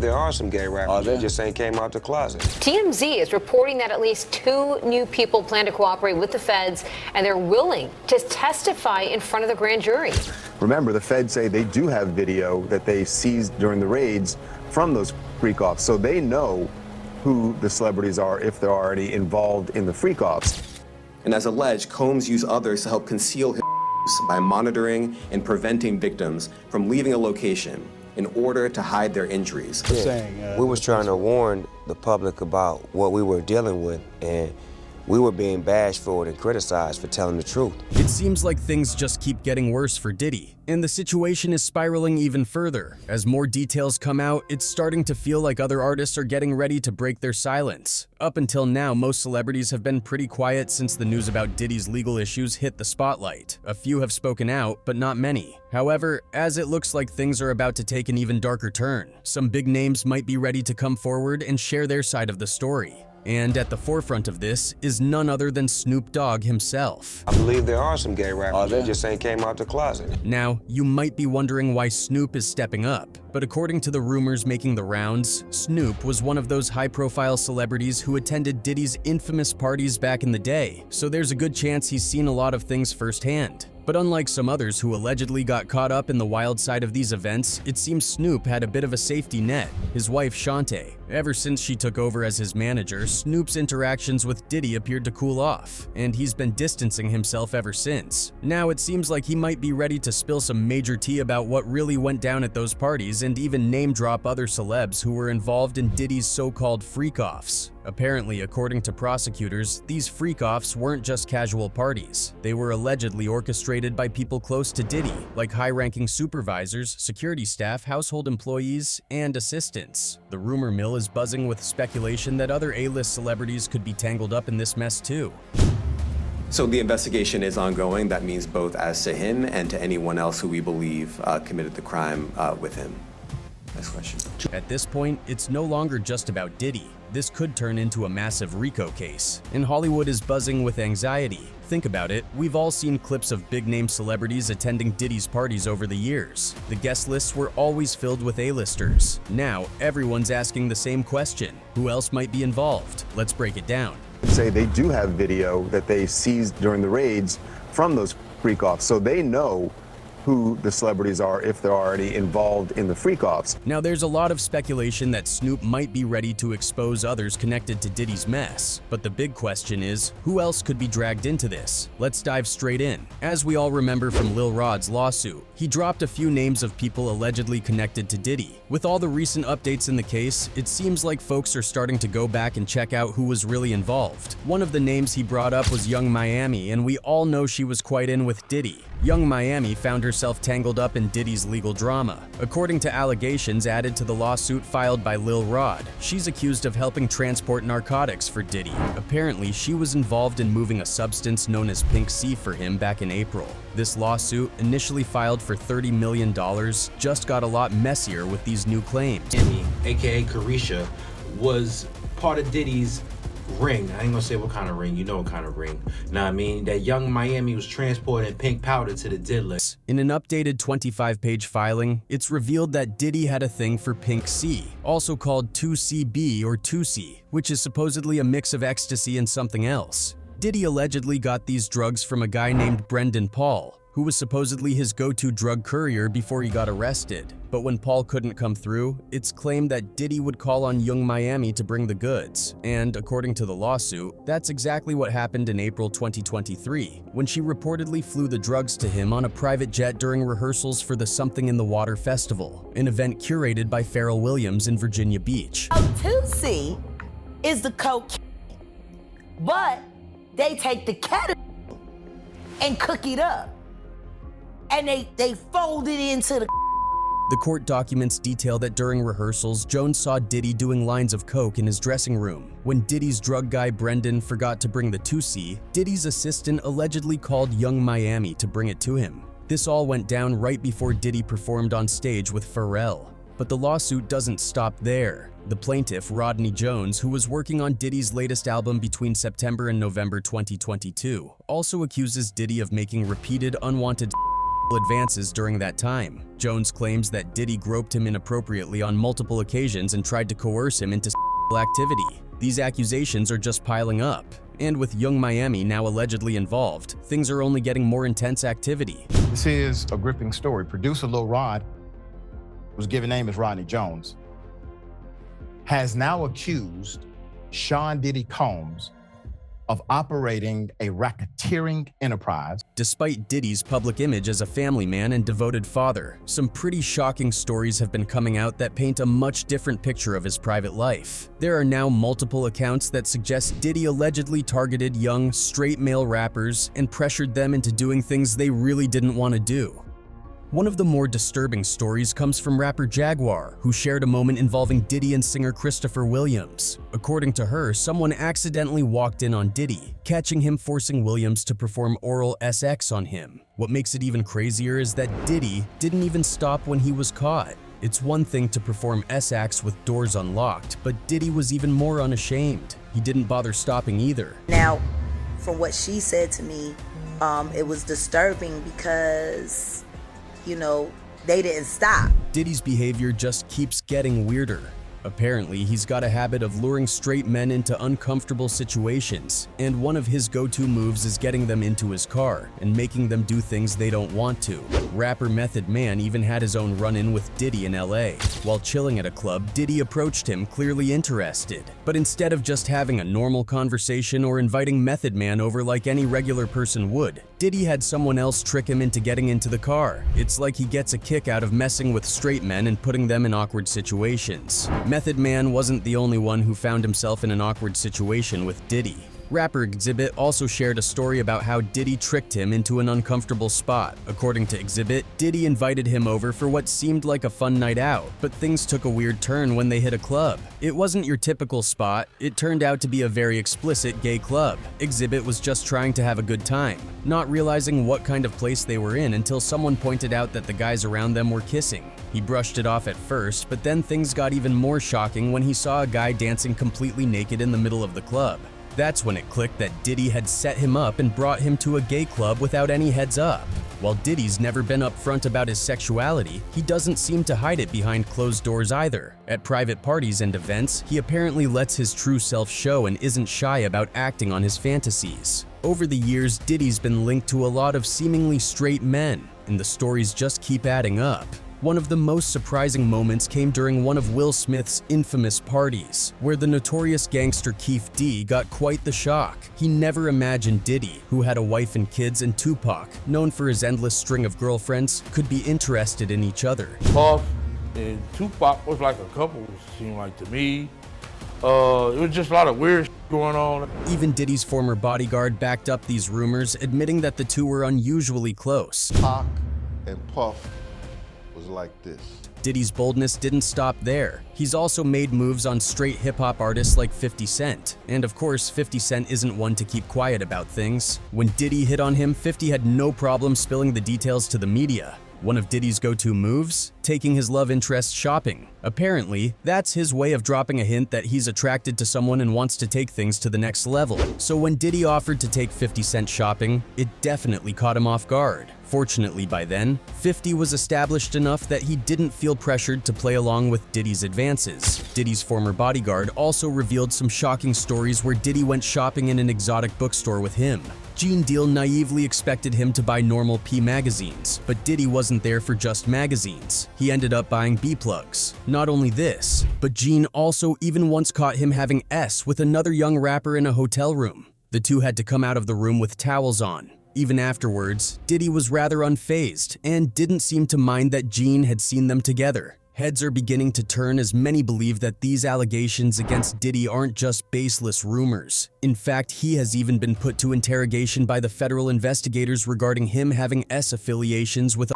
there are some gay rappers that just ain't came out the closet. TMZ is reporting that at least 2 new people plan to cooperate with the feds, and they're willing to testify in front of the grand jury. Remember, the feds say they do have video that they seized during the raids from those freak-offs, so they know who the celebrities are if they're already involved in the freak-offs. And as alleged, Combs used others to help conceal his by monitoring and preventing victims from leaving a location in order to hide their injuries. We was trying to warn the public about what we were dealing with, and we were being bashed for it and criticized for telling the truth. It seems like things just keep getting worse for Diddy, and the situation is spiraling even further. As more details come out, it's starting to feel like other artists are getting ready to break their silence. Up until now, most celebrities have been pretty quiet since the news about Diddy's legal issues hit the spotlight. A few have spoken out, but not many. However, as it looks like things are about to take an even darker turn, some big names might be ready to come forward and share their side of the story. And at the forefront of this is none other than Snoop Dogg himself. I believe there are some gay rappers that just ain't came out the closet. Now, you might be wondering why Snoop is stepping up, but according to the rumors making the rounds, Snoop was one of those high-profile celebrities who attended Diddy's infamous parties back in the day, so there's a good chance he's seen a lot of things firsthand. But unlike some others who allegedly got caught up in the wild side of these events, it seems Snoop had a bit of a safety net. His wife, Shantae. Ever since she took over as his manager, Snoop's interactions with Diddy appeared to cool off, and he's been distancing himself ever since. Now it seems like he might be ready to spill some major tea about what really went down at those parties and even name-drop other celebs who were involved in Diddy's so-called freak-offs. Apparently, according to prosecutors, these freak-offs weren't just casual parties. They were allegedly orchestrated by people close to Diddy, like high-ranking supervisors, security staff, household employees, and assistants. The rumor mill is buzzing with speculation that other A-list celebrities could be tangled up in this mess too. So the investigation is ongoing. That means both as to him and to anyone else who we believe committed the crime with him. Next question. At this point, it's no longer just about Diddy. This could turn into a massive RICO case, and Hollywood is buzzing with anxiety. Think about it, we've all seen clips of big-name celebrities attending Diddy's parties over the years. The guest lists were always filled with A-listers. Now, everyone's asking the same question. Who else might be involved? Let's break it down. Say they do have video that they seized during the raids from those freak-offs, so they know who the celebrities are if they're already involved in the freak-offs. Now, there's a lot of speculation that Snoop might be ready to expose others connected to Diddy's mess. But the big question is, who else could be dragged into this? Let's dive straight in. As we all remember from Lil Rod's lawsuit, he dropped a few names of people allegedly connected to Diddy. With all the recent updates in the case, it seems like folks are starting to go back and check out who was really involved. One of the names he brought up was Young Miami, and we all know she was quite in with Diddy. Young Miami found herself tangled up in Diddy's legal drama. According to allegations added to the lawsuit filed by Lil Rod, she's accused of helping transport narcotics for Diddy. Apparently, she was involved in moving a substance known as Pink C for him back in April. This lawsuit, initially filed for $30 million, just got a lot messier with these new claims. Amy, aka Carisha, was part of Diddy's ring. I ain't gonna say what kind of ring, you know what kind of ring. Know what I mean? That Young Miami was transporting pink powder to the Diddler. In an updated 25-page filing, it's revealed that Diddy had a thing for Pink C, also called 2CB or 2C, which is supposedly a mix of ecstasy and something else. Diddy allegedly got these drugs from a guy named Brendan Paul, who was supposedly his go-to drug courier before he got arrested. But when Paul couldn't come through, it's claimed that Diddy would call on Young Miami to bring the goods. And according to the lawsuit, that's exactly what happened in April 2023, when she reportedly flew the drugs to him on a private jet during rehearsals for the Something in the Water Festival, an event curated by Pharrell Williams in Virginia Beach. 2C is the coke, but they take the cat and cook it up. And they fold it into the. The court documents detail that during rehearsals, Jones saw Diddy doing lines of coke in his dressing room. When Diddy's drug guy Brendan forgot to bring the 2C, Diddy's assistant allegedly called Young Miami to bring it to him. This all went down right before Diddy performed on stage with Pharrell. But the lawsuit doesn't stop there. The plaintiff, Rodney Jones, who was working on Diddy's latest album between September and November 2022, also accuses Diddy of making repeated unwanted advances during that time. Jones claims that Diddy groped him inappropriately on multiple occasions and tried to coerce him into activity. These accusations are just piling up, and with Young Miami now allegedly involved, things are only getting more intense activity. This is a gripping story. Producer Lil Rod, whose given name is Rodney Jones, has now accused Sean Diddy Combs of operating a racketeering enterprise. Despite Diddy's public image as a family man and devoted father, some pretty shocking stories have been coming out that paint a much different picture of his private life. There are now multiple accounts that suggest Diddy allegedly targeted young, straight male rappers and pressured them into doing things they really didn't want to do. One of the more disturbing stories comes from rapper Jaguar, who shared a moment involving Diddy and singer Christopher Williams. According to her, someone accidentally walked in on Diddy, catching him forcing Williams to perform oral sex on him. What makes it even crazier is that Diddy didn't even stop when he was caught. It's one thing to perform acts with doors unlocked, but Diddy was even more unashamed. He didn't bother stopping either. Now, from what she said to me, it was disturbing because, you know, they didn't stop. Diddy's behavior just keeps getting weirder. Apparently, he's got a habit of luring straight men into uncomfortable situations, and one of his go-to moves is getting them into his car and making them do things they don't want to. Rapper Method Man even had his own run-in with Diddy in LA. While chilling at a club, Diddy approached him, clearly interested. But instead of just having a normal conversation or inviting Method Man over like any regular person would, Diddy had someone else trick him into getting into the car. It's like he gets a kick out of messing with straight men and putting them in awkward situations. Method Man wasn't the only one who found himself in an awkward situation with Diddy. Rapper Exhibit also shared a story about how Diddy tricked him into an uncomfortable spot. According to Exhibit, Diddy invited him over for what seemed like a fun night out, but things took a weird turn when they hit a club. It wasn't your typical spot, it turned out to be a very explicit gay club. Exhibit was just trying to have a good time, not realizing what kind of place they were in until someone pointed out that the guys around them were kissing. He brushed it off at first, but then things got even more shocking when he saw a guy dancing completely naked in the middle of the club. That's when it clicked that Diddy had set him up and brought him to a gay club without any heads up. While Diddy's never been upfront about his sexuality, he doesn't seem to hide it behind closed doors either. At private parties and events, he apparently lets his true self show and isn't shy about acting on his fantasies. Over the years, Diddy's been linked to a lot of seemingly straight men, and the stories just keep adding up. One of the most surprising moments came during one of Will Smith's infamous parties, where the notorious gangster Keith D got quite the shock. He never imagined Diddy, who had a wife and kids, and Tupac, known for his endless string of girlfriends, could be interested in each other. Puff and Tupac was like a couple, it seemed like to me. It was just a lot of weird going on. Even Diddy's former bodyguard backed up these rumors, admitting that the two were unusually close. Pac and Puff was like this. Diddy's boldness didn't stop there. He's also made moves on straight hip-hop artists like 50 Cent. And of course, 50 Cent isn't one to keep quiet about things. When Diddy hit on him, 50 had no problem spilling the details to the media. One of Diddy's go-to moves? Taking his love interest shopping. Apparently, that's his way of dropping a hint that he's attracted to someone and wants to take things to the next level. So when Diddy offered to take 50 Cent shopping, it definitely caught him off guard. Fortunately, by then, 50 was established enough that he didn't feel pressured to play along with Diddy's advances. Diddy's former bodyguard also revealed some shocking stories where Diddy went shopping in an exotic bookstore with him. Gene Deal naively expected him to buy normal P magazines, but Diddy wasn't there for just magazines. He ended up buying B plugs. Not only this, but Gene also even once caught him having S with another young rapper in a hotel room. The two had to come out of the room with towels on. Even afterwards, Diddy was rather unfazed and didn't seem to mind that Gene had seen them together. Heads are beginning to turn as many believe that these allegations against Diddy aren't just baseless rumors. In fact, he has even been put to interrogation by the federal investigators regarding him having S affiliations with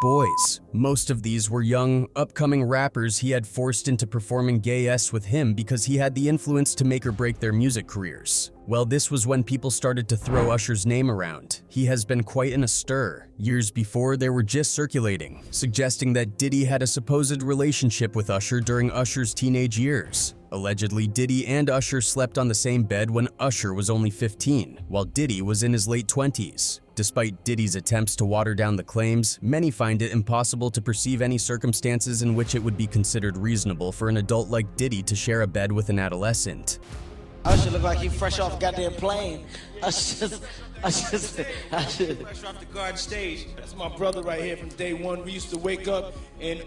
boys. Most of these were young, upcoming rappers he had forced into performing gay S with him because he had the influence to make or break their music careers. Well, this was when people started to throw Usher's name around. He has been quite in a stir. Years before, there were gists circulating, suggesting that Diddy had a supposed relationship with Usher during Usher's teenage years. Allegedly, Diddy and Usher slept on the same bed when Usher was only 15, while Diddy was in his late 20s. Despite Diddy's attempts to water down the claims, many find it impossible to perceive any circumstances in which it would be considered reasonable for an adult like Diddy to share a bed with an adolescent. Usher look like he fresh off a goddamn plane. Usher fresh off the garden stage. That's my brother right here from day one. We used to wake up and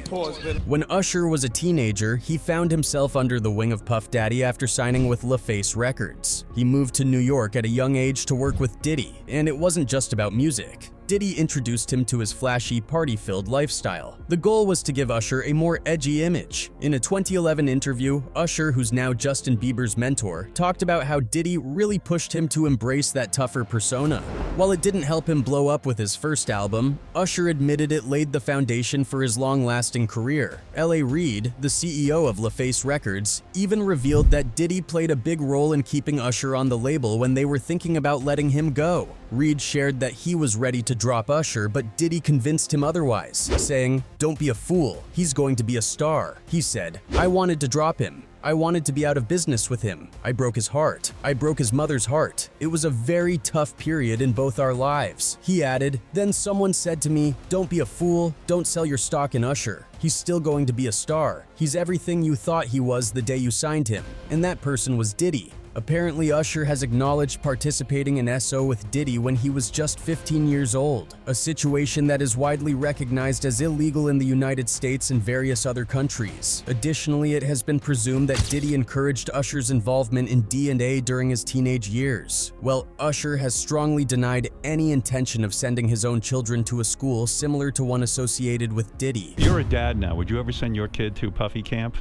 pause. When Usher was a teenager, he found himself under the wing of Puff Daddy after signing with LaFace Records. He moved to New York at a young age to work with Diddy, and it wasn't just about music. Diddy introduced him to his flashy, party-filled lifestyle. The goal was to give Usher a more edgy image. In a 2011 interview, Usher, who's now Justin Bieber's mentor, talked about how Diddy really pushed him to embrace that tougher persona. While it didn't help him blow up with his first album, Usher admitted it laid the foundation for his long-lasting career. L.A. Reid, the CEO of LaFace Records, even revealed that Diddy played a big role in keeping Usher on the label when they were thinking about letting him go. Reid shared that he was ready to drop Usher, but Diddy convinced him otherwise, saying, "Don't be a fool, he's going to be a star." He said, "I wanted to drop him. I wanted to be out of business with him. I broke his heart. I broke his mother's heart. It was a very tough period in both our lives." He added, "Then someone said to me, 'Don't be a fool, don't sell your stock in Usher. He's still going to be a star. He's everything you thought he was the day you signed him.' And that person was Diddy." Apparently, Usher has acknowledged participating in SO with Diddy when he was just 15 years old, a situation that is widely recognized as illegal in the United States and various other countries. Additionally, it has been presumed that Diddy encouraged Usher's involvement in D&A during his teenage years. Well, Usher has strongly denied any intention of sending his own children to a school similar to one associated with Diddy. You're a dad now. Would you ever send your kid to Puffy camp?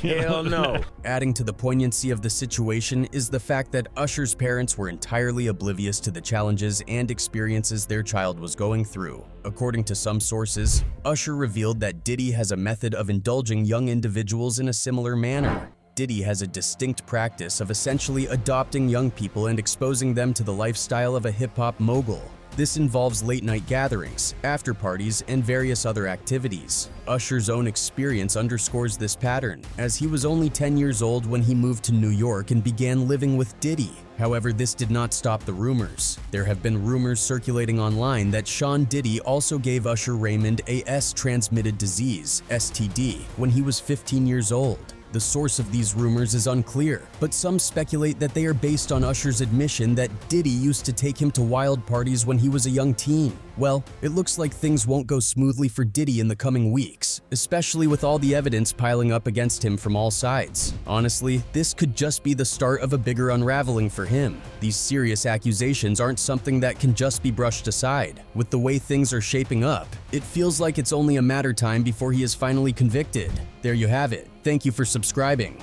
Hell no. Adding to the poignancy of the situation is the fact that Usher's parents were entirely oblivious to the challenges and experiences their child was going through. According to some sources, Usher revealed that Diddy has a method of indulging young individuals in a similar manner. Diddy has a distinct practice of essentially adopting young people and exposing them to the lifestyle of a hip-hop mogul. This involves late-night gatherings, after-parties, and various other activities. Usher's own experience underscores this pattern, as he was only 10 years old when he moved to New York and began living with Diddy. However, this did not stop the rumors. There have been rumors circulating online that Sean Diddy also gave Usher Raymond a S-transmitted disease, STD, when he was 15 years old. The source of these rumors is unclear, but some speculate that they are based on Usher's admission that Diddy used to take him to wild parties when he was a young teen. Well, it looks like things won't go smoothly for Diddy in the coming weeks, especially with all the evidence piling up against him from all sides. Honestly, this could just be the start of a bigger unraveling for him. These serious accusations aren't something that can just be brushed aside. With the way things are shaping up, it feels like it's only a matter of time before he is finally convicted. There you have it. Thank you for subscribing.